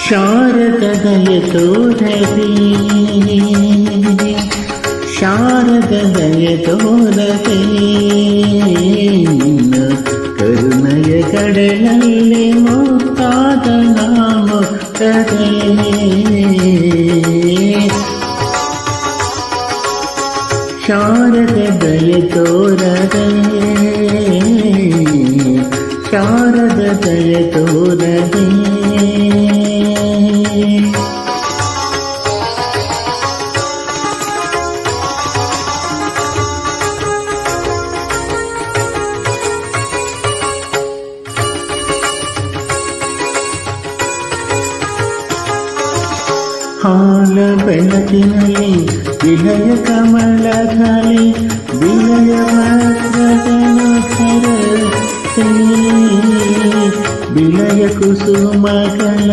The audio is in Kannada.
ಶಾರದದಯ ತೋರದೆ ಶಾರದದಯ ತೋರದೆ ನಿನ್ನ ಕರುಣಯ ಕಡಲಲ್ಲಿ ಮುಕ್ತಾದ ನಾಮುಕ್ತದೆ ಶಾರದದಯ ತೋರದೆ ಶಾರದದಯ ತೋರದೆ ಹಾಲ ಬೆಳಕಿನಲ್ಲಿ ವಿಲಯ ಕಮಲದಲ್ಲಿ ವಿಲಯ ಭದ್ರದನುಧರ ವಿಲಯ ಕುಸುಮಗಳ